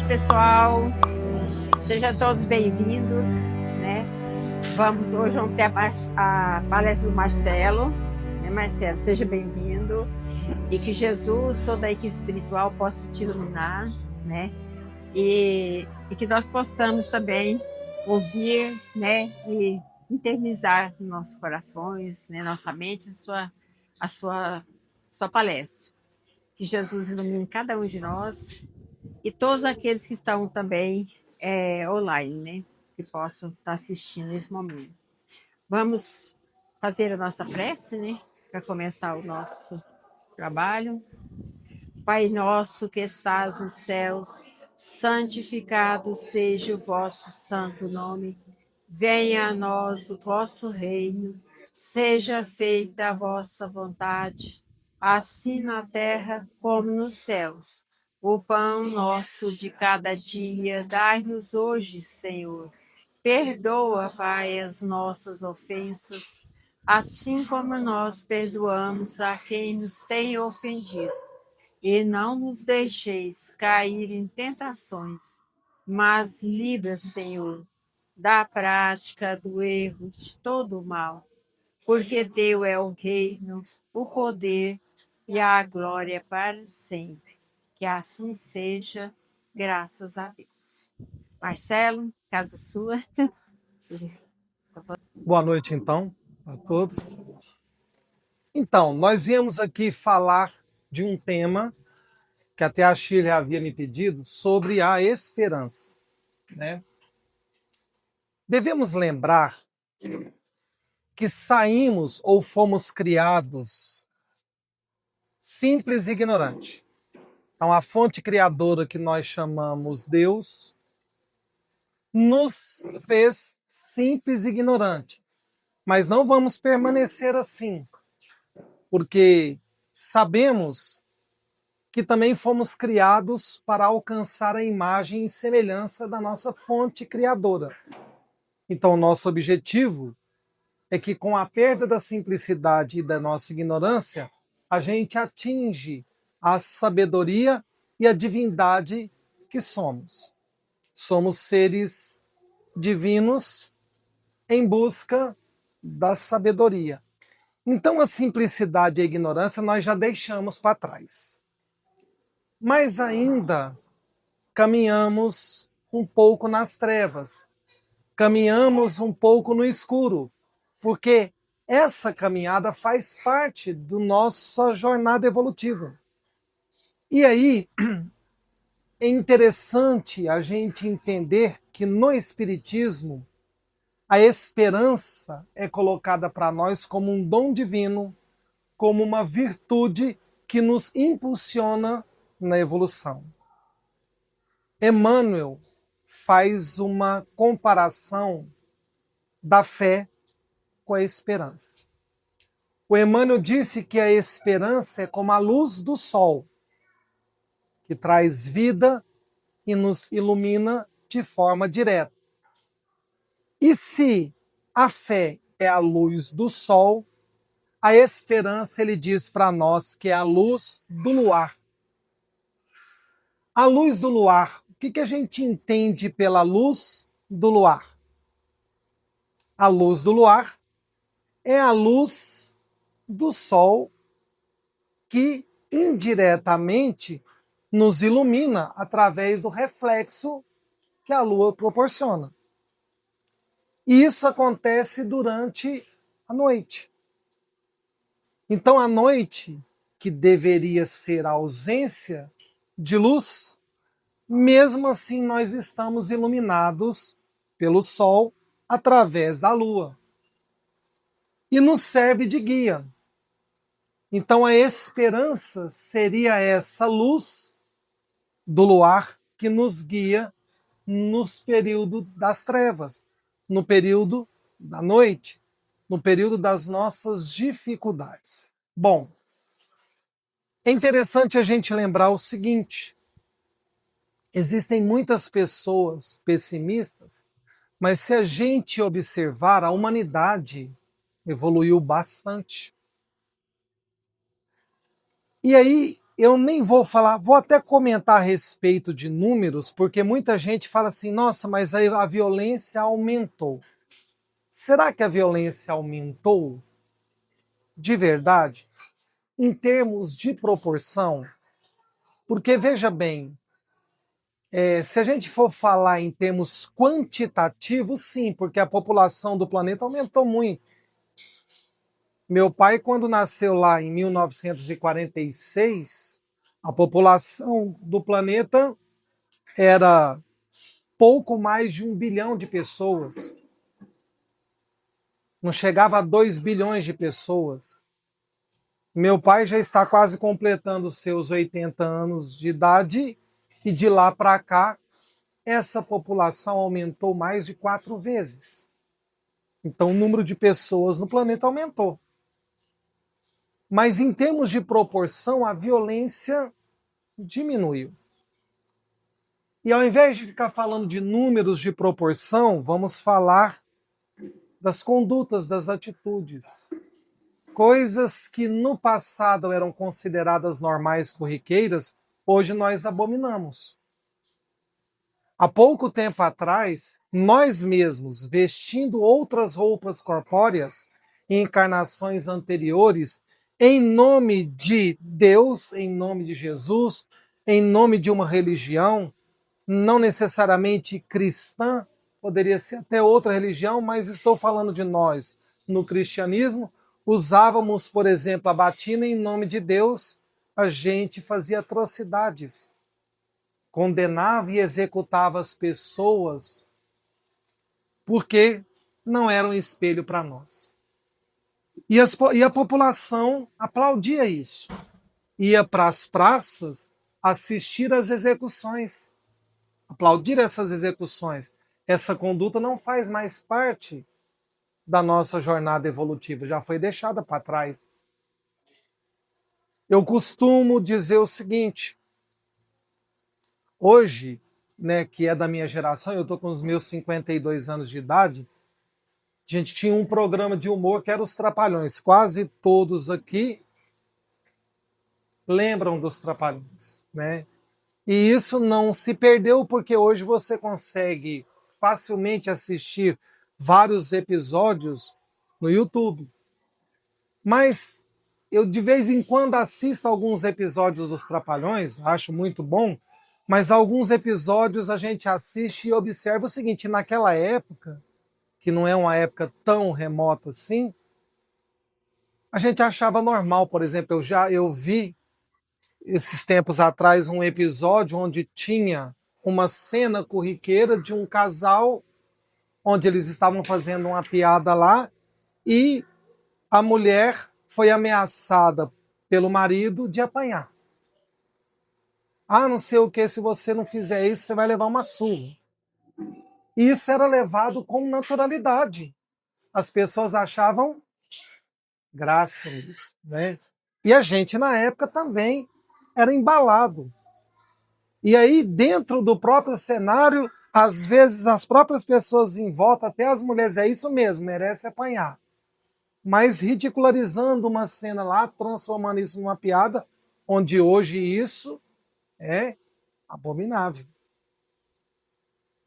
pessoal. Sejam todos bem-vindos, né? Hoje vamos ter a palestra do Marcelo. Marcelo, seja bem-vindo. E que Jesus, toda a equipe espiritual, possa te iluminar, né? E que nós possamos também ouvir, né? E internizar em nossos corações, né? Nossa mente, a sua palestra. Que Jesus ilumine cada um de nós e todos aqueles que estão também online, né? Que possam estar assistindo nesse momento. Vamos fazer a nossa prece, né? Para começar o nosso trabalho. Pai nosso que estás nos céus, santificado seja o vosso santo nome. Venha a nós o vosso reino, seja feita a vossa vontade, assim na terra como nos céus. O pão nosso de cada dia, dai-nos hoje, Senhor. Perdoa, Pai, as nossas ofensas, assim como nós perdoamos a quem nos tem ofendido. E não nos deixeis cair em tentações, mas livra, Senhor, da prática do erro, de todo o mal. Porque teu é o reino, o poder e a glória para sempre. Que assim seja, graças a Deus. Marcelo, casa sua. Boa noite, então, a todos. Então, nós viemos aqui falar de um tema que até a Shirley havia me pedido, sobre a esperança, né? Devemos lembrar que saímos ou fomos criados simples e ignorante. Então, a fonte criadora que nós chamamos Deus nos fez simples e ignorante. Mas não vamos permanecer assim, porque sabemos que também fomos criados para alcançar a imagem e semelhança da nossa fonte criadora. Então, o nosso objetivo é que, com a perda da simplicidade e da nossa ignorância, a gente atinge a sabedoria e a divindade que somos. Somos seres divinos em busca da sabedoria. Então, a simplicidade e a ignorância nós já deixamos para trás. Mas ainda caminhamos um pouco nas trevas, caminhamos um pouco no escuro, porque essa caminhada faz parte da nossa jornada evolutiva. E aí é interessante a gente entender que no Espiritismo a esperança é colocada para nós como um dom divino, como uma virtude que nos impulsiona na evolução. Emmanuel faz uma comparação da fé com a esperança. O Emmanuel disse que a esperança é como a luz do sol, que traz vida e nos ilumina de forma direta. E se a fé é a luz do sol, a esperança, ele diz para nós, que é a luz do luar. A luz do luar, o que a gente entende pela luz do luar? A luz do luar é a luz do sol que indiretamente nos ilumina através do reflexo que a lua proporciona. E isso acontece durante a noite. Então, a noite, que deveria ser a ausência de luz, mesmo assim nós estamos iluminados pelo sol através da lua. E nos serve de guia. Então a esperança seria essa luz do luar que nos guia no período das trevas, no período da noite, no período das nossas dificuldades. Bom, é interessante a gente lembrar o seguinte: existem muitas pessoas pessimistas, mas se a gente observar, a humanidade evoluiu bastante. E aí eu nem vou falar, vou até comentar a respeito de números, porque muita gente fala assim, nossa, mas aí a violência aumentou. Será que a violência aumentou de verdade? Em termos de proporção? Porque, veja bem, se a gente for falar em termos quantitativos, sim, porque a população do planeta aumentou muito. Meu pai, quando nasceu lá em 1946, a população do planeta era pouco mais de 1 bilhão de pessoas. Não chegava a 2 bilhões de pessoas. Meu pai já está quase completando seus 80 anos de idade e de lá para cá essa população aumentou mais de 4 vezes. Então o número de pessoas no planeta aumentou. Mas em termos de proporção, a violência diminuiu. E ao invés de ficar falando de números de proporção, vamos falar das condutas, das atitudes. Coisas que no passado eram consideradas normais, corriqueiras, hoje nós abominamos. Há pouco tempo atrás, nós mesmos, vestindo outras roupas corpóreas, em encarnações anteriores, em nome de Deus, em nome de Jesus, em nome de uma religião, não necessariamente cristã, poderia ser até outra religião, mas estou falando de nós. No cristianismo, usávamos, por exemplo, a batina em nome de Deus, a gente fazia atrocidades, condenava e executava as pessoas porque não eram espelho para nós. E a população aplaudia isso. Ia para as praças assistir às execuções, aplaudir essas execuções. Essa conduta não faz mais parte da nossa jornada evolutiva, já foi deixada para trás. Eu costumo dizer o seguinte, hoje, né, que é da minha geração, eu estou com os meus 52 anos de idade, a gente tinha um programa de humor que era os Trapalhões. Quase todos aqui lembram dos Trapalhões, né? E isso não se perdeu porque hoje você consegue facilmente assistir vários episódios no YouTube. Mas eu de vez em quando assisto alguns episódios dos Trapalhões, acho muito bom, mas alguns episódios a gente assiste e observa o seguinte, naquela época, que não é uma época tão remota assim, a gente achava normal, por exemplo, eu vi esses tempos atrás um episódio onde tinha uma cena corriqueira de um casal onde eles estavam fazendo uma piada lá e a mulher foi ameaçada pelo marido de apanhar. Ah, não sei o que, se você não fizer isso, você vai levar uma surra. E isso era levado com naturalidade. As pessoas achavam graça nisso, né? E a gente, na época, também era embalado. E aí, dentro do próprio cenário, às vezes as próprias pessoas em volta, até as mulheres, é isso mesmo, merece apanhar. Mas ridicularizando uma cena lá, transformando isso numa piada, onde hoje isso é abominável.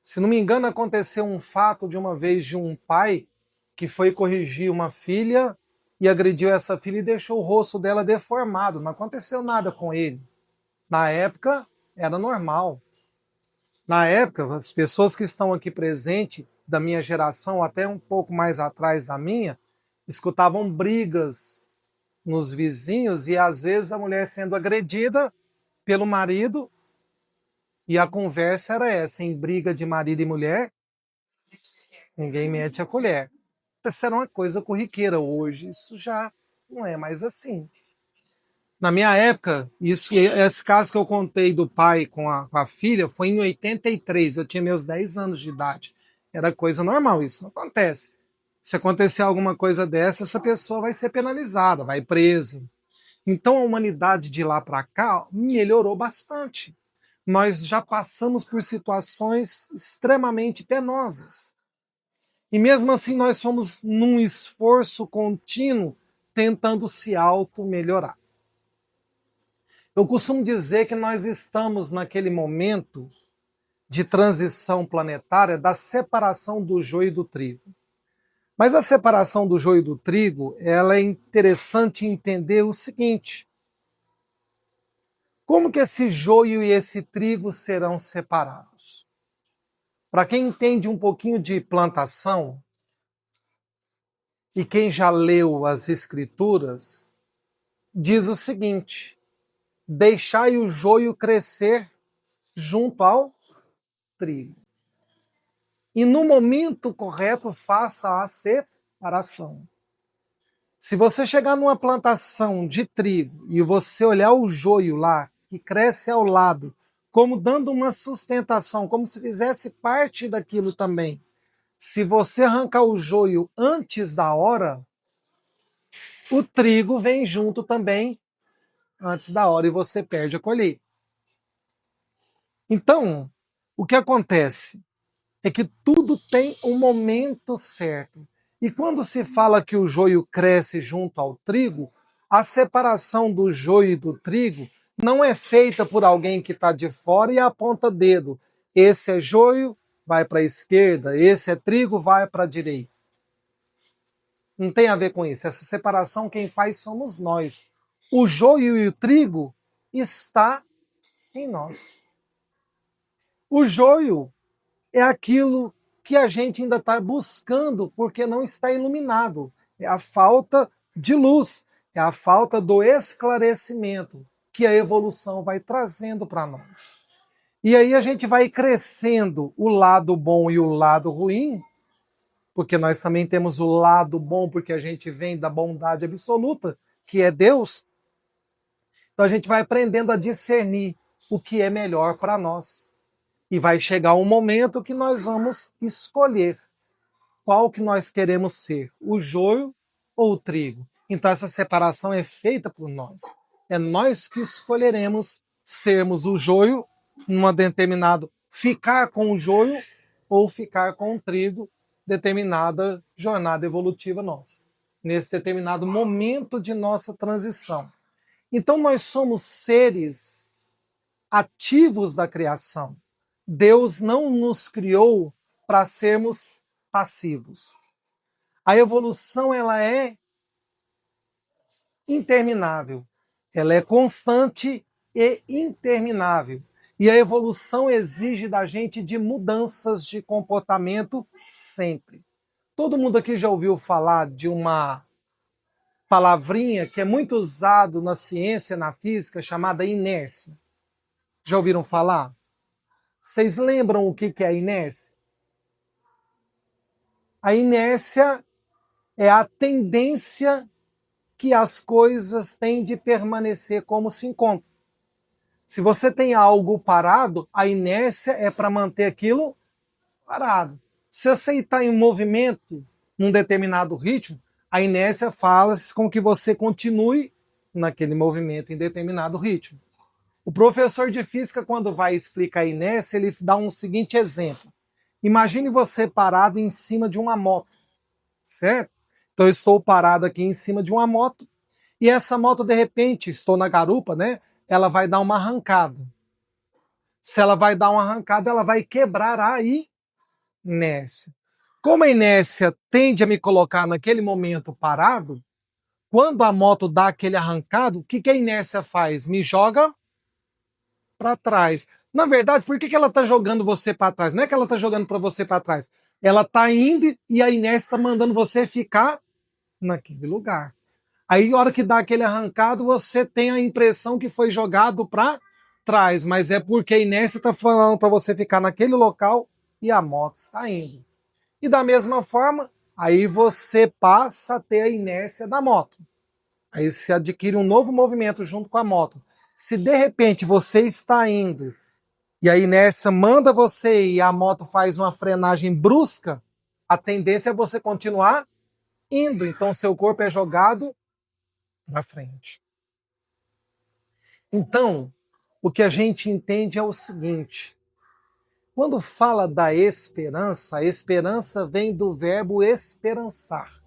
Se não me engano, aconteceu um fato de uma vez de um pai que foi corrigir uma filha e agrediu essa filha e deixou o rosto dela deformado. Não aconteceu nada com ele. Na época, era normal. Na época, as pessoas que estão aqui presentes, da minha geração, até um pouco mais atrás da minha, escutavam brigas nos vizinhos e às vezes a mulher sendo agredida pelo marido e a conversa era essa, em briga de marido e mulher, ninguém mete a colher. Isso era uma coisa corriqueira, hoje isso já não é mais assim. Na minha época, esse caso que eu contei do pai com a filha foi em 83, eu tinha meus 10 anos de idade. Era coisa normal, isso não acontece. Se acontecer alguma coisa dessa, essa pessoa vai ser penalizada, vai presa. Então a humanidade de lá para cá melhorou bastante. Nós já passamos por situações extremamente penosas. E mesmo assim nós fomos num esforço contínuo tentando se auto-melhorar. Eu costumo dizer que nós estamos naquele momento de transição planetária da separação do joio e do trigo. Mas a separação do joio e do trigo, ela é interessante entender o seguinte: como que esse joio e esse trigo serão separados? Para quem entende um pouquinho de plantação, e quem já leu as escrituras, diz o seguinte: deixai o joio crescer junto ao trigo. E no momento correto, faça a separação. Se você chegar numa plantação de trigo e você olhar o joio lá, que cresce ao lado, como dando uma sustentação, como se fizesse parte daquilo também. Se você arrancar o joio antes da hora, o trigo vem junto também antes da hora e você perde a colheita. Então, o que acontece é que tudo tem um momento certo. E quando se fala que o joio cresce junto ao trigo, a separação do joio e do trigo não é feita por alguém que está de fora e aponta dedo. Esse é joio, vai para a esquerda, esse é trigo, vai para a direita. Não tem a ver com isso. Essa separação quem faz somos nós. O joio e o trigo está em nós. O joio é aquilo que a gente ainda está buscando porque não está iluminado. É a falta de luz, é a falta do esclarecimento que a evolução vai trazendo para nós. E aí a gente vai crescendo o lado bom e o lado ruim, porque nós também temos o lado bom porque a gente vem da bondade absoluta, que é Deus. Então a gente vai aprendendo a discernir o que é melhor para nós. E vai chegar um momento que nós vamos escolher qual que nós queremos ser, o joio ou o trigo. Então essa separação é feita por nós. É nós que escolheremos sermos o joio, numa determinado ficar com o joio ou ficar com o trigo, determinada jornada evolutiva nossa, nesse determinado momento de nossa transição. Então nós somos seres ativos da criação. Deus não nos criou para sermos passivos. A evolução ela é interminável, ela é constante e interminável. E a evolução exige da gente de mudanças de comportamento sempre. Todo mundo aqui já ouviu falar de uma palavrinha que é muito usado na ciência, na física, chamada inércia. Já ouviram falar? Vocês lembram o que é a inércia? A inércia é a tendência que as coisas têm de permanecer como se encontram. Se você tem algo parado, a inércia é para manter aquilo parado. Se você está em movimento, num determinado ritmo, a inércia faz com que você continue naquele movimento em determinado ritmo. O professor de física, quando vai explicar a inércia, ele dá um seguinte exemplo. Imagine você parado em cima de uma moto, certo? Então eu estou parado aqui em cima de uma moto e essa moto, de repente, estou na garupa, né? Ela vai dar uma arrancada. Se ela vai dar uma arrancada, ela vai quebrar a inércia. Como a inércia tende a me colocar naquele momento parado, quando a moto dá aquele arrancado, o que a inércia faz? Me joga para trás. Na verdade, por que ela está jogando você para trás? Não é que ela está jogando para você para trás. Ela está indo e a inércia está mandando você ficar naquele lugar. Aí, na hora que dá aquele arrancado, você tem a impressão que foi jogado para trás, mas é porque a inércia está falando para você ficar naquele local e a moto está indo. E da mesma forma, aí você passa a ter a inércia da moto. Aí você adquire um novo movimento junto com a moto. Se de repente você está indo e a inércia manda você ir e a moto faz uma frenagem brusca, a tendência é você continuar indo. Então seu corpo é jogado para frente. Então, o que a gente entende é o seguinte: quando fala da esperança, a esperança vem do verbo esperançar.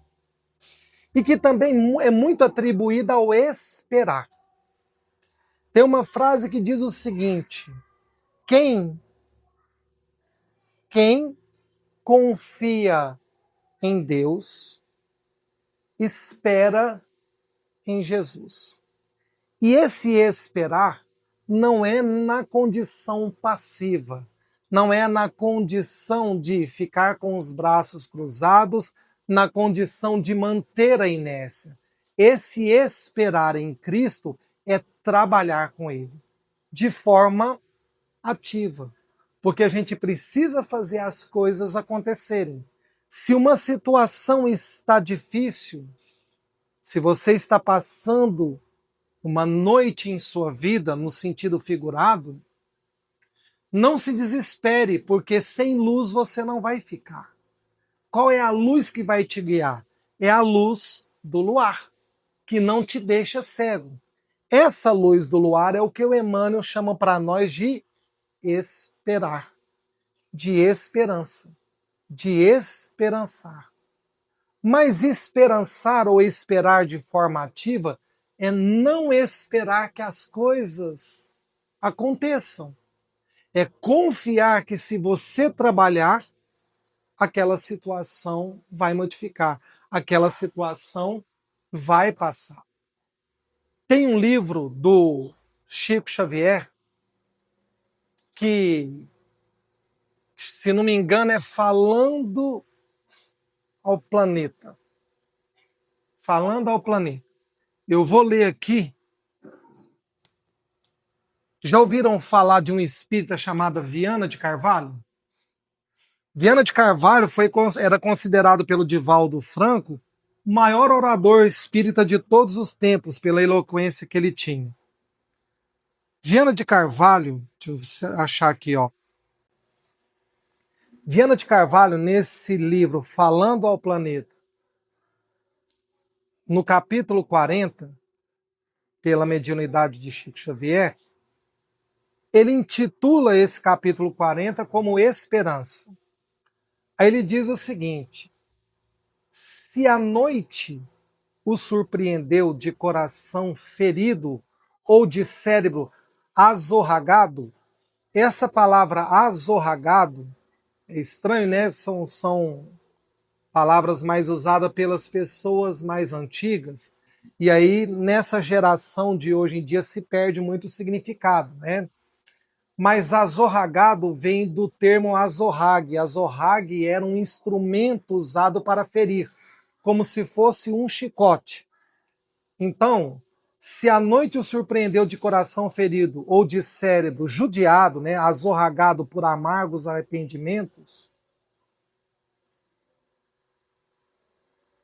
E que também é muito atribuída ao esperar. Tem uma frase que diz o seguinte: quem confia em Deus espera em Jesus. E esse esperar não é na condição passiva, não é na condição de ficar com os braços cruzados, na condição de manter a inércia. Esse esperar em Cristo é trabalhar com Ele de forma ativa, porque a gente precisa fazer as coisas acontecerem. Se uma situação está difícil, se você está passando uma noite em sua vida, no sentido figurado, não se desespere, porque sem luz você não vai ficar. Qual é a luz que vai te guiar? É a luz do luar, que não te deixa cego. Essa luz do luar é o que o Emmanuel chama para nós de esperar, de esperança, de esperançar. Mas esperançar ou esperar de forma ativa é não esperar que as coisas aconteçam. É confiar que se você trabalhar, aquela situação vai modificar, aquela situação vai passar. Tem um livro do Chico Xavier que, se não me engano, é Falando ao Planeta. Falando ao Planeta. Eu vou ler aqui. Já ouviram falar de um espírita chamado Viana de Carvalho? Viana de Carvalho era considerado pelo Divaldo Franco o maior orador espírita de todos os tempos, pela eloquência que ele tinha. Viana de Carvalho, deixa eu achar aqui, ó. Viana de Carvalho, nesse livro Falando ao Planeta, no capítulo 40, pela mediunidade de Chico Xavier, ele intitula esse capítulo 40 como Esperança. Aí ele diz o seguinte: se a noite o surpreendeu de coração ferido ou de cérebro azorragado, essa palavra azorragado é estranho, né? São palavras mais usadas pelas pessoas mais antigas, e aí nessa geração de hoje em dia se perde muito o significado, né? Mas azorragado vem do termo azorrague. Azorrague era um instrumento usado para ferir, como se fosse um chicote. Então, se a noite o surpreendeu de coração ferido ou de cérebro judiado, né, azorragado por amargos arrependimentos,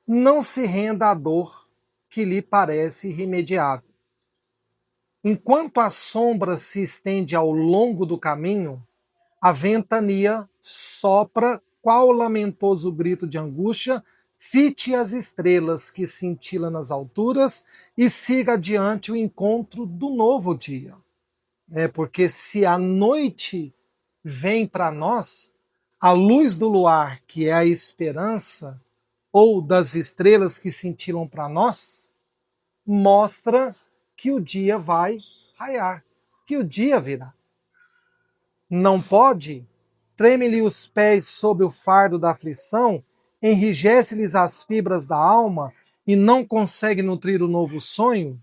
não se renda à dor que lhe parece irremediável. Enquanto a sombra se estende ao longo do caminho, a ventania sopra qual lamentoso grito de angústia, fite as estrelas que cintilam nas alturas e siga adiante o encontro do novo dia. Porque se a noite vem para nós, a luz do luar, que é a esperança, ou das estrelas que cintilam para nós, mostra que o dia vai raiar, que o dia virá. Não pode? Treme-lhe os pés sob o fardo da aflição, enrijece-lhes as fibras da alma e não consegue nutrir o novo sonho?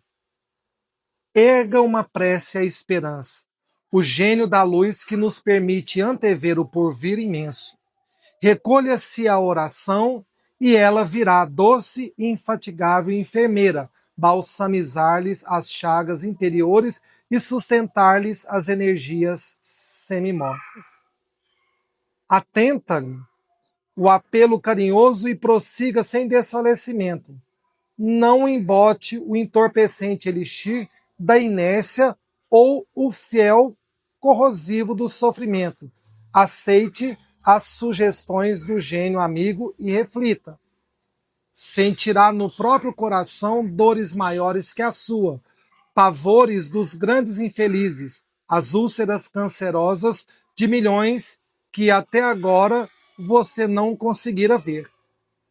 Erga uma prece à esperança, o gênio da luz que nos permite antever o porvir imenso. Recolha-se a oração e ela virá doce e infatigável enfermeira, balsamizar-lhes as chagas interiores e sustentar-lhes as energias semimortas. Atenta-lhe o apelo carinhoso e prossiga sem desfalecimento. Não embote o entorpecente elixir da inércia ou o fiel corrosivo do sofrimento. Aceite as sugestões do gênio amigo e reflita. Sentirá no próprio coração dores maiores que a sua, pavores dos grandes infelizes, as úlceras cancerosas de milhões que até agora você não conseguira ver.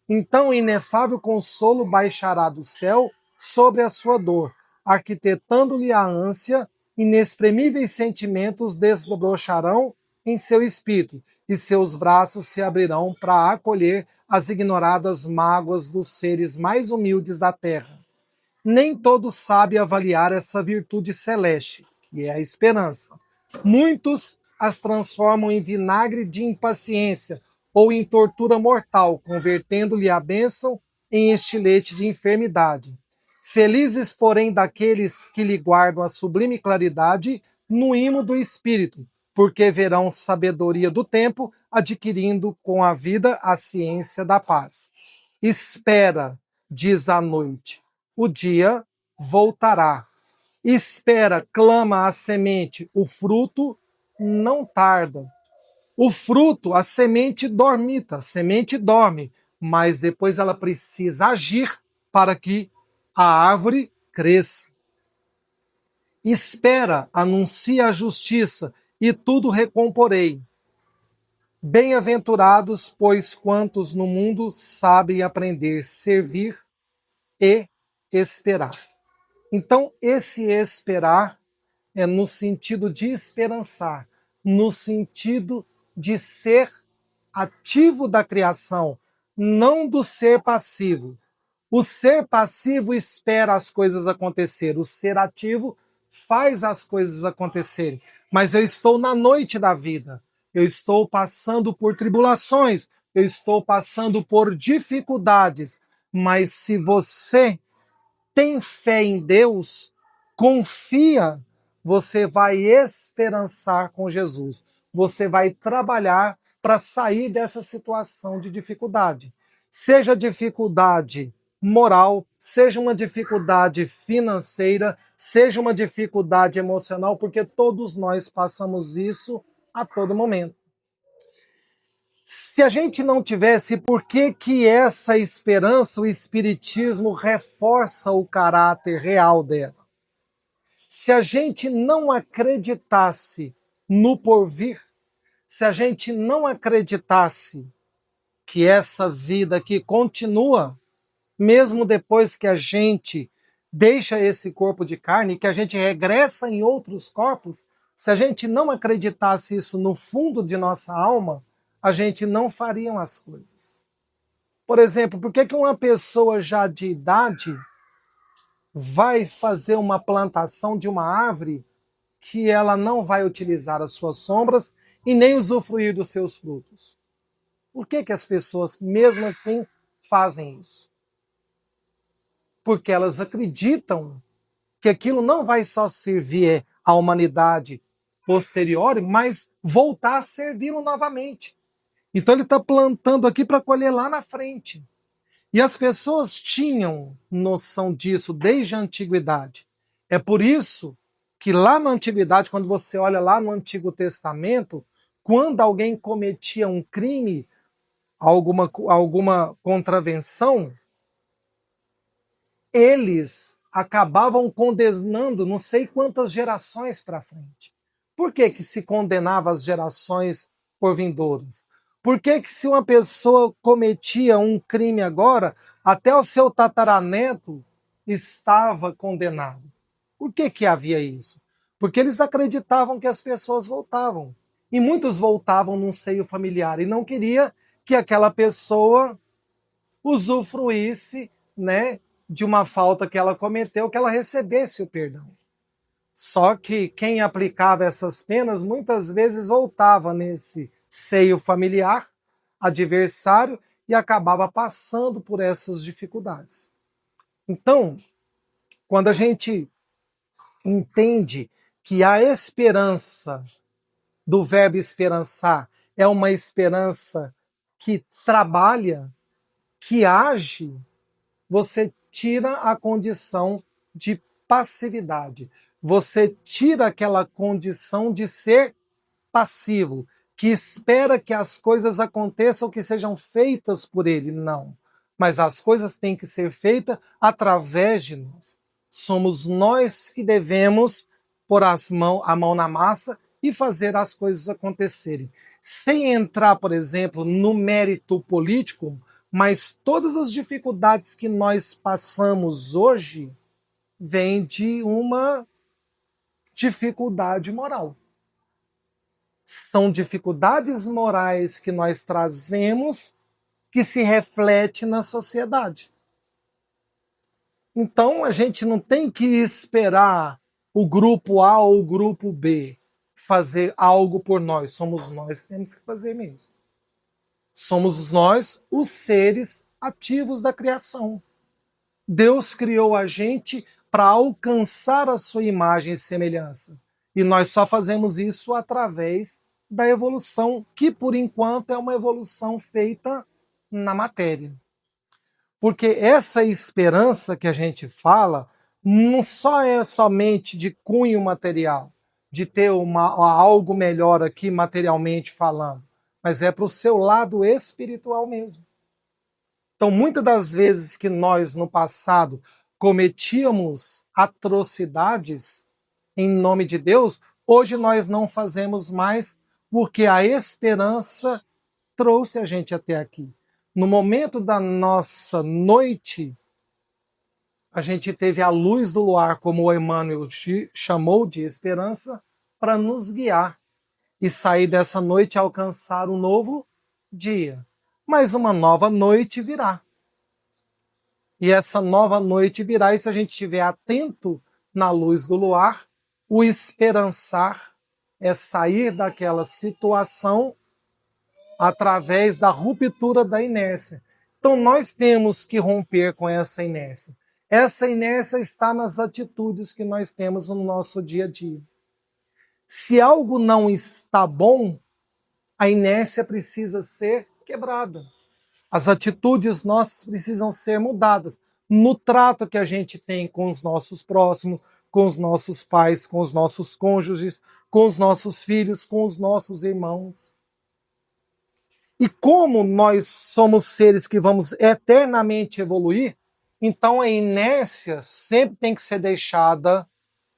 Então inefável consolo baixará do céu sobre a sua dor, arquitetando-lhe a ânsia inexprimíveis sentimentos desbrocharão em seu espírito, e seus braços se abrirão para acolher as ignoradas mágoas dos seres mais humildes da terra. Nem todo sabe avaliar essa virtude celeste, que é a esperança. Muitos as transformam em vinagre de impaciência ou em tortura mortal, convertendo-lhe a bênção em estilete de enfermidade. Felizes, porém, daqueles que lhe guardam a sublime claridade no imo do espírito, porque verão sabedoria do tempo, adquirindo com a vida a ciência da paz. Espera, diz a noite, o dia voltará. Espera, clama a semente, o fruto não tarda. O fruto, a semente dormita, a semente dorme, mas depois ela precisa agir para que a árvore cresça. Espera, anuncia a justiça, e tudo recomporei. Bem-aventurados, pois quantos no mundo sabem aprender, servir e esperar. Então, esse esperar é no sentido de esperançar, no sentido de ser ativo da criação, não do ser passivo. O ser passivo espera as coisas acontecerem, o ser ativo faz as coisas acontecerem. Mas eu estou na noite da vida, eu estou passando por tribulações, eu estou passando por dificuldades, mas se você tem fé em Deus, confia, você vai esperançar com Jesus. Você vai trabalhar para sair dessa situação de dificuldade. Seja dificuldade moral, seja uma dificuldade financeira, seja uma dificuldade emocional, porque todos nós passamos isso a todo momento. Se a gente não tivesse, por que essa esperança, o Espiritismo reforça o caráter real dela? Se a gente não acreditasse no porvir, se a gente não acreditasse que essa vida aqui continua, mesmo depois que a gente deixa esse corpo de carne, que a gente regressa em outros corpos, se a gente não acreditasse isso no fundo de nossa alma, a gente não faria as coisas. Por exemplo, por que uma pessoa já de idade vai fazer uma plantação de uma árvore que ela não vai utilizar as suas sombras e nem usufruir dos seus frutos? Por que as pessoas, mesmo assim, fazem isso? Porque elas acreditam que aquilo não vai só servir à humanidade posterior, mas voltar a servi-lo novamente. Então ele está plantando aqui para colher lá na frente. E as pessoas tinham noção disso desde a antiguidade. É por isso que lá na antiguidade, quando você olha lá no Antigo Testamento, quando alguém cometia um crime, alguma contravenção, eles acabavam condenando não sei quantas gerações para frente. Por que se condenava as gerações por vindouras? Por que se uma pessoa cometia um crime agora, até o seu tataraneto estava condenado? Por que havia isso? Porque eles acreditavam que as pessoas voltavam. E muitos voltavam num seio familiar e não queria que aquela pessoa usufruísse, né, de uma falta que ela cometeu, que ela recebesse o perdão. Só que quem aplicava essas penas muitas vezes voltava nesse seio familiar, adversário, e acabava passando por essas dificuldades. Então, quando a gente entende que a esperança do verbo esperançar é uma esperança que trabalha, que age, você tira a condição de passividade. Você tira aquela condição de ser passivo, que espera que as coisas aconteçam, que sejam feitas por ele. Não. Mas as coisas têm que ser feitas através de nós. Somos nós que devemos pôr a mão na massa e fazer as coisas acontecerem. Sem entrar, por exemplo, no mérito político, mas todas as dificuldades que nós passamos hoje vêm de uma dificuldade moral. São dificuldades morais que nós trazemos que se reflete na sociedade. Então, a gente não tem que esperar o grupo A ou o grupo B fazer algo por nós. Somos nós que temos que fazer mesmo. Somos nós os seres ativos da criação. Deus criou a gente para alcançar a sua imagem e semelhança. E nós só fazemos isso através da evolução, que por enquanto é uma evolução feita na matéria. Porque essa esperança que a gente fala não só é somente de cunho material, de ter algo melhor aqui materialmente falando, mas é para o seu lado espiritual mesmo. Então, muitas das vezes que nós, no passado, cometíamos atrocidades em nome de Deus, hoje nós não fazemos mais porque a esperança trouxe a gente até aqui. No momento da nossa noite, a gente teve a luz do luar, como o Emmanuel chamou de esperança, para nos guiar e sair dessa noite e alcançar um novo dia. Mas uma nova noite virá. E essa nova noite virá, e se a gente estiver atento na luz do luar, o esperançar é sair daquela situação através da ruptura da inércia. Então nós temos que romper com essa inércia. Essa inércia está nas atitudes que nós temos no nosso dia a dia. Se algo não está bom, a inércia precisa ser quebrada. As atitudes nossas precisam ser mudadas no trato que a gente tem com os nossos próximos, com os nossos pais, com os nossos cônjuges, com os nossos filhos, com os nossos irmãos. E como nós somos seres que vamos eternamente evoluir, então a inércia sempre tem que ser deixada,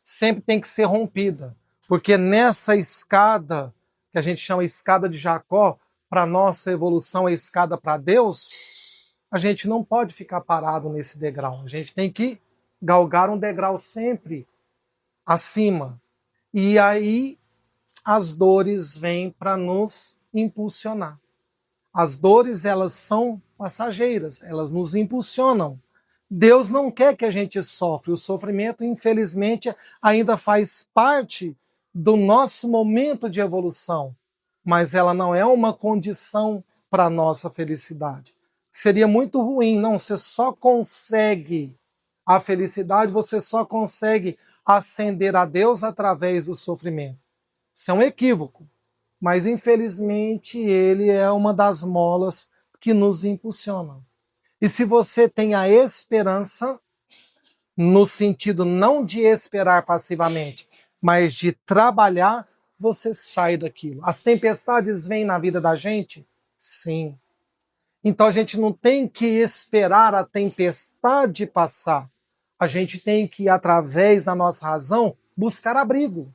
sempre tem que ser rompida. Porque nessa escada, que a gente chama escada de Jacó, para a nossa evolução, a escada para Deus, a gente não pode ficar parado nesse degrau. A gente tem que galgar um degrau sempre acima. E aí as dores vêm para nos impulsionar. As dores, elas são passageiras, elas nos impulsionam. Deus não quer que a gente sofra. O sofrimento, infelizmente, ainda faz parte do nosso momento de evolução, mas ela não é uma condição para a nossa felicidade. Seria muito ruim, não, você só consegue a felicidade, você só consegue ascender a Deus através do sofrimento. Isso é um equívoco, mas infelizmente ele é uma das molas que nos impulsionam. E se você tem a esperança, no sentido não de esperar passivamente, mas de trabalhar, você sai daquilo. As tempestades vêm na vida da gente? Sim. Então a gente não tem que esperar a tempestade passar. A gente tem que, através da nossa razão, buscar abrigo.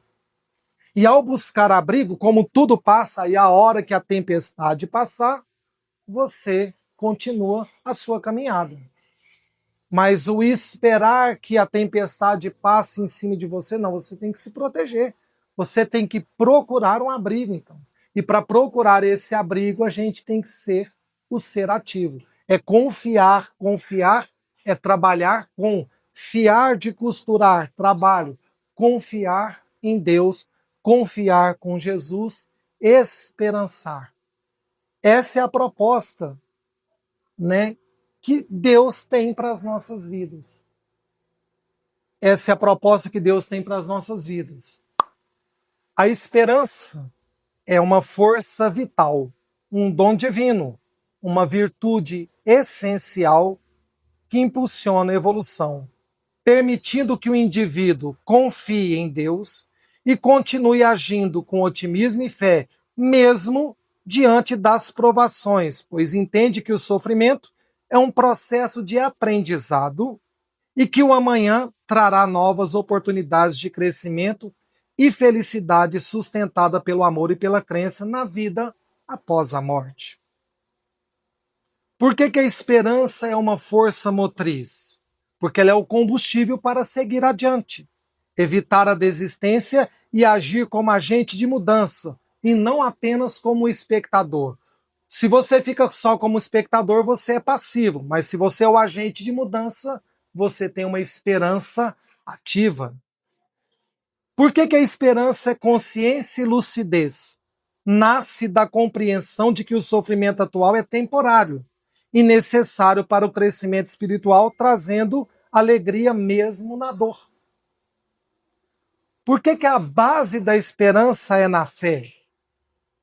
E ao buscar abrigo, como tudo passa, e a hora que a tempestade passar, você continua a sua caminhada. Mas o esperar que a tempestade passe em cima de você, não, você tem que se proteger. Você tem que procurar um abrigo, então. E para procurar esse abrigo, a gente tem que ser o ser ativo. É confiar, confiar é trabalhar com, fiar de costurar, trabalho, confiar em Deus, confiar com Jesus, esperançar. Essa é a proposta, né, que Deus tem para as nossas vidas. Essa é a proposta que Deus tem para as nossas vidas. A esperança é uma força vital, um dom divino, uma virtude essencial que impulsiona a evolução, permitindo que o indivíduo confie em Deus e continue agindo com otimismo e fé, mesmo diante das provações, pois entende que o sofrimento é um processo de aprendizado e que o amanhã trará novas oportunidades de crescimento e felicidade sustentada pelo amor e pela crença na vida após a morte. Por que a esperança é uma força motriz? Porque ela é o combustível para seguir adiante. evitar a desistência e agir como agente de mudança, e não apenas como espectador. Se você fica só como espectador, você é passivo, mas se você é o agente de mudança, você tem uma esperança ativa. Por que a esperança é consciência e lucidez? Nasce da compreensão de que o sofrimento atual é temporário e necessário para o crescimento espiritual, trazendo alegria mesmo na dor. Por que a base da esperança é na fé?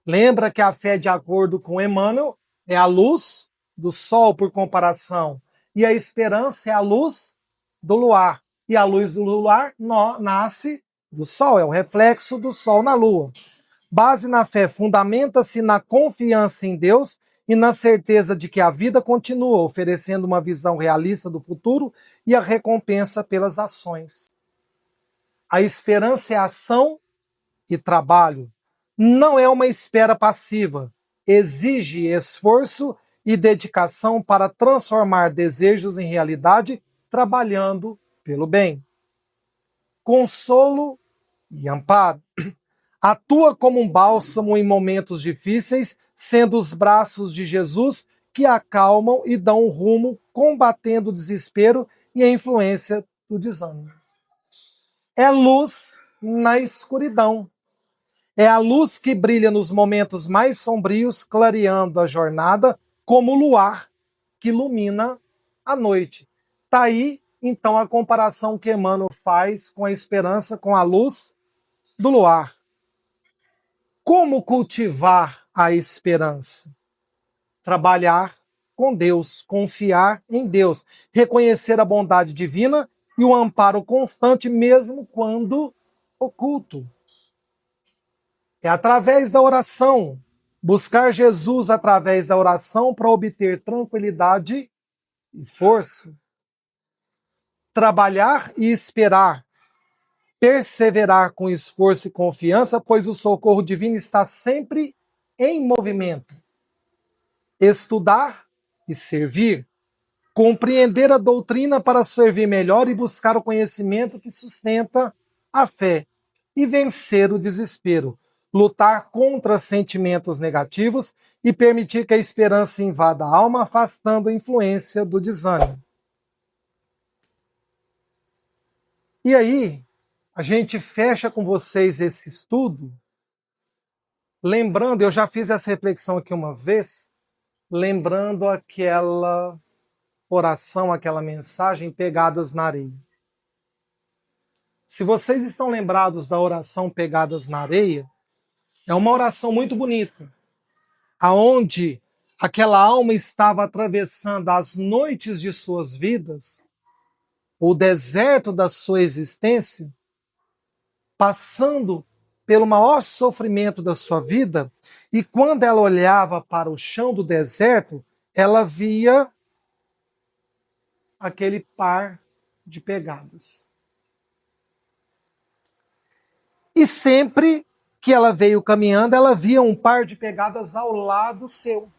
Lembra que a fé, de acordo com Emmanuel, é a luz do sol por comparação, e a esperança é a luz do luar. E a luz do luar nasce do sol, é o reflexo do sol na lua. Base na fé fundamenta-se na confiança em Deus e na certeza de que a vida continua, oferecendo uma visão realista do futuro e a recompensa pelas ações. A esperança é ação e trabalho. Não é uma espera passiva. Exige esforço e dedicação para transformar desejos em realidade, trabalhando pelo bem. Consolo e amparo. Atua como um bálsamo em momentos difíceis, sendo os braços de Jesus que acalmam e dão um rumo, combatendo o desespero e a influência do desânimo. É luz na escuridão. É a luz que brilha nos momentos mais sombrios, clareando a jornada, como o luar que ilumina a noite. Está aí, então, a comparação que Emmanuel faz com a esperança, com a luz do luar. Como cultivar a esperança? Trabalhar com Deus, confiar em Deus, reconhecer a bondade divina e o amparo constante, mesmo quando oculto. É através da oração, buscar Jesus através da oração para obter tranquilidade e força. Trabalhar e esperar, perseverar com esforço e confiança, pois o socorro divino está sempre em movimento. Estudar e servir, compreender a doutrina para servir melhor e buscar o conhecimento que sustenta a fé e vencer o desespero, lutar contra sentimentos negativos e permitir que a esperança invada a alma, afastando a influência do desânimo. E aí, a gente fecha com vocês esse estudo, lembrando, eu já fiz essa reflexão aqui uma vez, lembrando aquela oração, aquela mensagem Pegadas na Areia. Se vocês estão lembrados da oração Pegadas na Areia, é uma oração muito bonita, aonde aquela alma estava atravessando as noites de suas vidas, o deserto da sua existência, passando pelo maior sofrimento da sua vida, e quando ela olhava para o chão do deserto, ela via aquele par de pegadas. E sempre que ela veio caminhando, ela via um par de pegadas ao lado seu.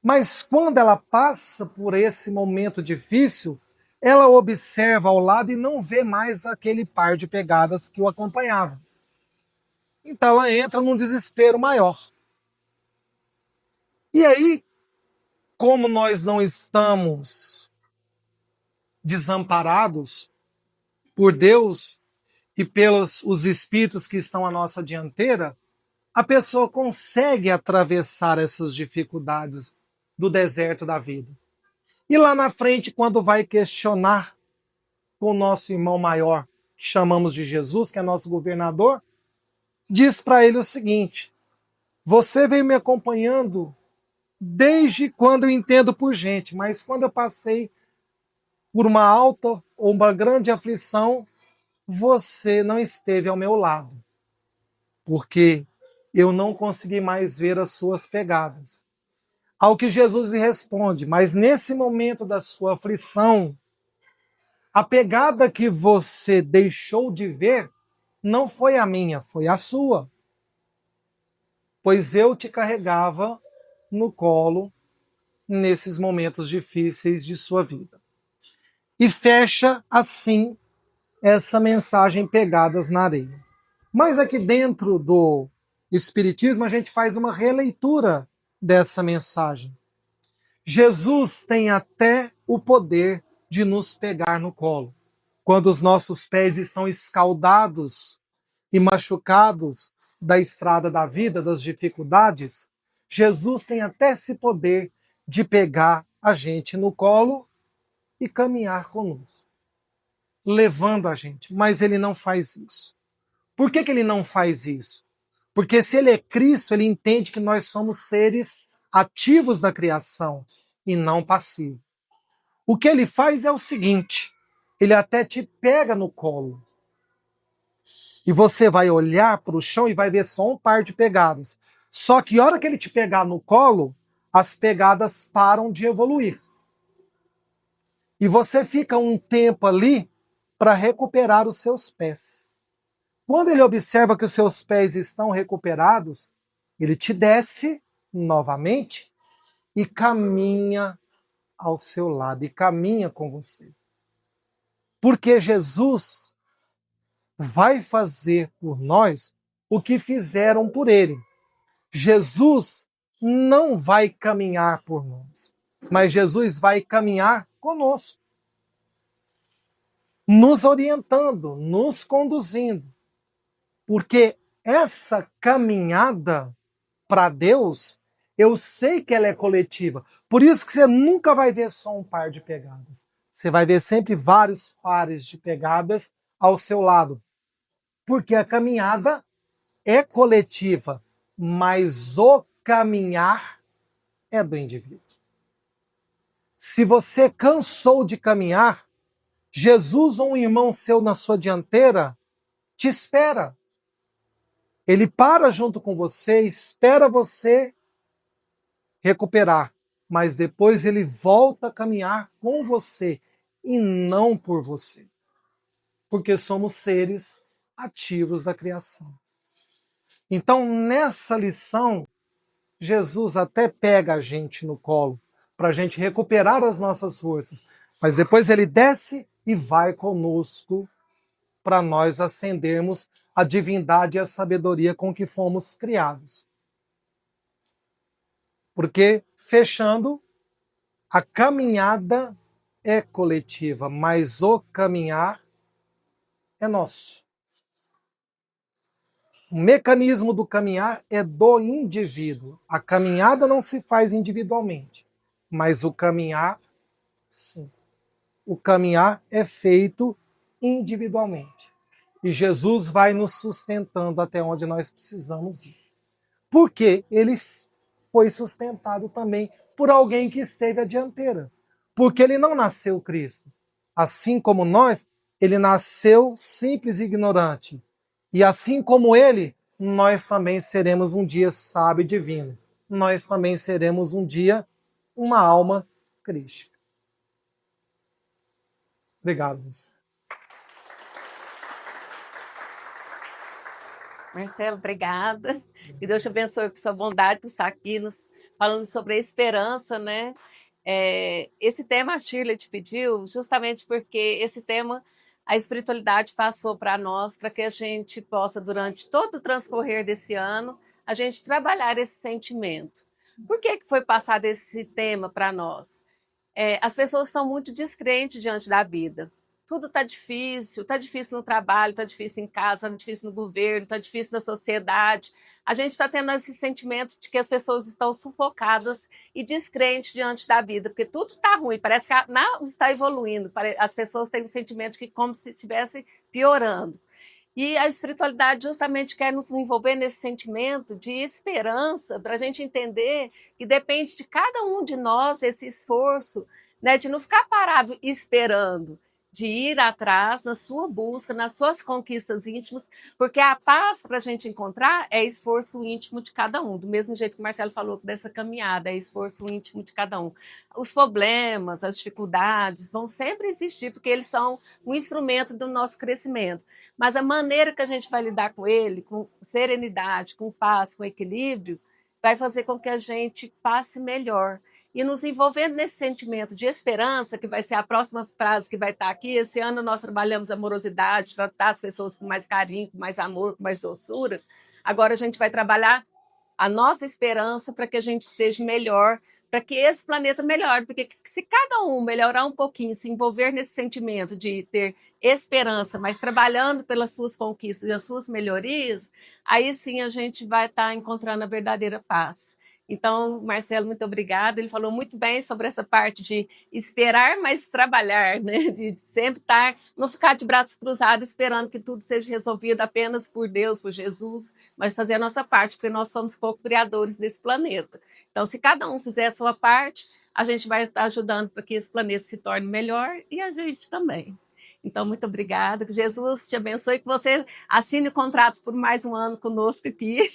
Mas quando ela passa por esse momento difícil, ela observa ao lado e não vê mais aquele par de pegadas que o acompanhava. Então ela entra num desespero maior. E aí, como nós não estamos desamparados por Deus e pelos os espíritos que estão à nossa dianteira, a pessoa consegue atravessar essas dificuldades do deserto da vida. E lá na frente, quando vai questionar com o nosso irmão maior, que chamamos de Jesus, que é nosso governador, diz para ele o seguinte: você veio me acompanhando desde quando eu entendo por gente, mas quando eu passei por uma alta ou uma grande aflição, você não esteve ao meu lado, porque eu não consegui mais ver as suas pegadas. Ao que Jesus lhe responde: mas nesse momento da sua aflição, a pegada que você deixou de ver não foi a minha, foi a sua. Pois eu te carregava no colo nesses momentos difíceis de sua vida. E fecha assim essa mensagem Pegadas na Areia. Mas aqui dentro do Espiritismo, a gente faz uma releitura dessa mensagem. Jesus tem até o poder de nos pegar no colo. Quando os nossos pés estão escaldados e machucados da estrada da vida, das dificuldades, Jesus tem até esse poder de pegar a gente no colo e caminhar conosco, levando a gente. Mas ele não faz isso. Por que ele não faz isso? Porque se ele é Cristo, ele entende que nós somos seres ativos da criação e não passivos. O que ele faz é o seguinte, ele até te pega no colo. E você vai olhar para o chão e vai ver só um par de pegadas. Só que a hora que ele te pegar no colo, as pegadas param de evoluir. E você fica um tempo ali para recuperar os seus pés. Quando ele observa que os seus pés estão recuperados, ele te desce novamente e caminha ao seu lado, e caminha com você. Porque Jesus vai fazer por nós o que fizeram por ele. Jesus não vai caminhar por nós, mas Jesus vai caminhar conosco, nos orientando, nos conduzindo. Porque essa caminhada para Deus, eu sei que ela é coletiva. Por isso que você nunca vai ver só um par de pegadas. Você vai ver sempre vários pares de pegadas ao seu lado. Porque a caminhada é coletiva, mas o caminhar é do indivíduo. Se você cansou de caminhar, Jesus ou um irmão seu na sua dianteira te espera. Ele para junto com você, espera você recuperar, mas depois ele volta a caminhar com você e não por você. Porque somos seres ativos da criação. Então, nessa lição, Jesus até pega a gente no colo para a gente recuperar as nossas forças, mas depois ele desce e vai conosco para nós ascendermos a divindade e a sabedoria com que fomos criados. Porque, fechando, a caminhada é coletiva, mas o caminhar é nosso. O mecanismo do caminhar é do indivíduo. A caminhada não se faz individualmente, mas o caminhar, sim. O caminhar é feito individualmente. E Jesus vai nos sustentando até onde nós precisamos ir. Porque ele foi sustentado também por alguém que esteve à dianteira. Porque ele não nasceu Cristo. Assim como nós, ele nasceu simples e ignorante. E assim como ele, nós também seremos um dia sábio e divino. Nós também seremos um dia uma alma crística. Obrigado. Marcelo, obrigada. Que Deus te abençoe com sua bondade por estar aqui nos falando sobre a esperança, né? Esse tema a Shirley te pediu justamente porque esse tema a espiritualidade passou para nós, para que a gente possa, durante todo o transcorrer desse ano, a gente trabalhar esse sentimento. Por que foi passado esse tema para nós? As pessoas são muito descrentes diante da vida. Tudo está difícil no trabalho, está difícil em casa, está difícil no governo, está difícil na sociedade. A gente está tendo esse sentimento de que as pessoas estão sufocadas e descrentes diante da vida, porque tudo está ruim, parece que não está evoluindo, as pessoas têm um sentimento que como se estivesse piorando. E a espiritualidade justamente quer nos envolver nesse sentimento de esperança, para a gente entender que depende de cada um de nós esse esforço, né, de não ficar parado esperando, de ir atrás na sua busca, nas suas conquistas íntimas, porque a paz para a gente encontrar é esforço íntimo de cada um, do mesmo jeito que o Marcelo falou dessa caminhada, é esforço íntimo de cada um. Os problemas, as dificuldades vão sempre existir, porque eles são um instrumento do nosso crescimento, mas a maneira que a gente vai lidar com ele, com serenidade, com paz, com equilíbrio, vai fazer com que a gente passe melhor. e nos envolvendo nesse sentimento de esperança, que vai ser a próxima frase que vai estar aqui. Esse ano nós trabalhamos amorosidade, tratar as pessoas com mais carinho, com mais amor, com mais doçura. Agora a gente vai trabalhar a nossa esperança para que a gente esteja melhor, para que esse planeta melhore, porque se cada um melhorar um pouquinho, se envolver nesse sentimento de ter esperança, mas trabalhando pelas suas conquistas e as suas melhorias, aí sim a gente vai estar encontrando a verdadeira paz. Então, Marcelo, muito obrigada. Ele falou muito bem sobre essa parte de esperar, mas trabalhar, né? De sempre estar, não ficar de braços cruzados esperando que tudo seja resolvido apenas por Deus, por Jesus, mas fazer a nossa parte, porque nós somos co-criadores desse planeta. Então, se cada um fizer a sua parte, a gente vai estar ajudando para que esse planeta se torne melhor e a gente também. Então, muito obrigada. Que Jesus te abençoe, que você assine o contrato por mais um ano conosco aqui.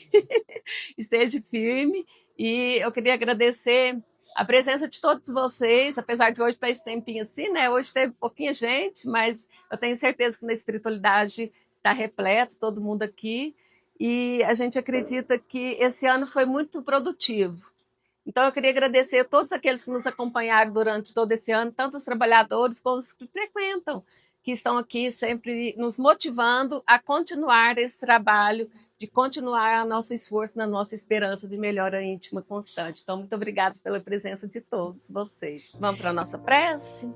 Esteja firme. E eu queria agradecer a presença de todos vocês, apesar de hoje estar esse tempinho assim, né? Hoje teve pouquinha gente, mas eu tenho certeza que na espiritualidade está repleto, todo mundo aqui. E a gente acredita que esse ano foi muito produtivo. Então, eu queria agradecer a todos aqueles que nos acompanharam durante todo esse ano, tanto os trabalhadores como os que frequentam, que estão aqui sempre nos motivando a continuar esse trabalho, de continuar o nosso esforço na nossa esperança de melhora íntima constante. Então, muito obrigada pela presença de todos vocês. Vamos para a nossa prece?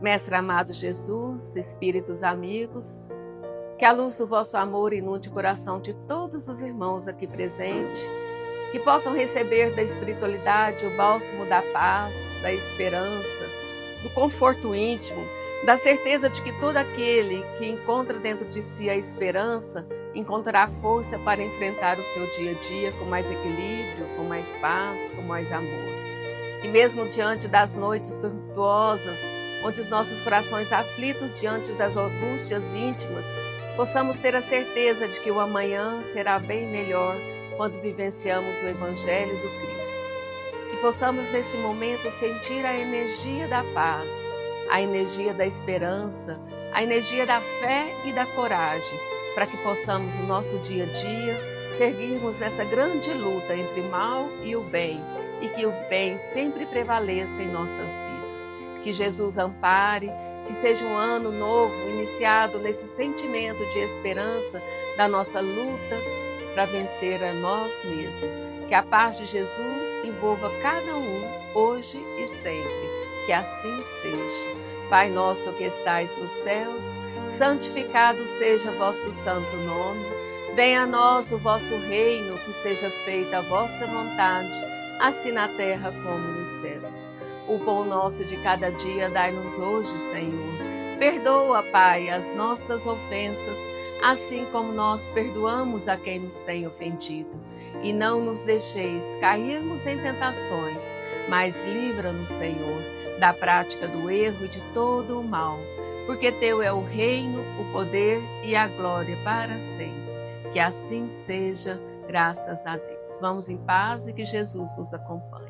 Mestre amado Jesus, Espíritos amigos, que a luz do vosso amor inunde o coração de todos os irmãos aqui presentes, que possam receber da espiritualidade o bálsamo da paz, da esperança, do conforto íntimo, da certeza de que todo aquele que encontra dentro de si a esperança encontrará força para enfrentar o seu dia a dia com mais equilíbrio, com mais paz, com mais amor. E mesmo diante das noites tortuosas, onde os nossos corações aflitos diante das angústias íntimas, possamos ter a certeza de que o amanhã será bem melhor quando vivenciamos o Evangelho do Cristo. Que possamos nesse momento sentir a energia da paz, a energia da esperança, a energia da fé e da coragem, para que possamos no nosso dia a dia seguirmos essa grande luta entre o mal e o bem, e que o bem sempre prevaleça em nossas vidas. Que Jesus ampare, que seja um ano novo iniciado nesse sentimento de esperança da nossa luta para vencer a nós mesmos. Que a paz de Jesus envolva cada um, hoje e sempre. Que assim seja. Pai nosso que estais nos céus, santificado seja vosso santo nome. Venha a nós o vosso reino, que seja feita a vossa vontade, assim na terra como nos céus. O pão nosso de cada dia dai-nos hoje, Senhor. Perdoa, Pai, as nossas ofensas, assim como nós perdoamos a quem nos tem ofendido. E não nos deixeis cairmos em tentações, mas livra-nos, Senhor, da prática do erro e de todo o mal. Porque teu é o reino, o poder e a glória para sempre. Que assim seja, graças a Deus. Vamos em paz e que Jesus nos acompanhe.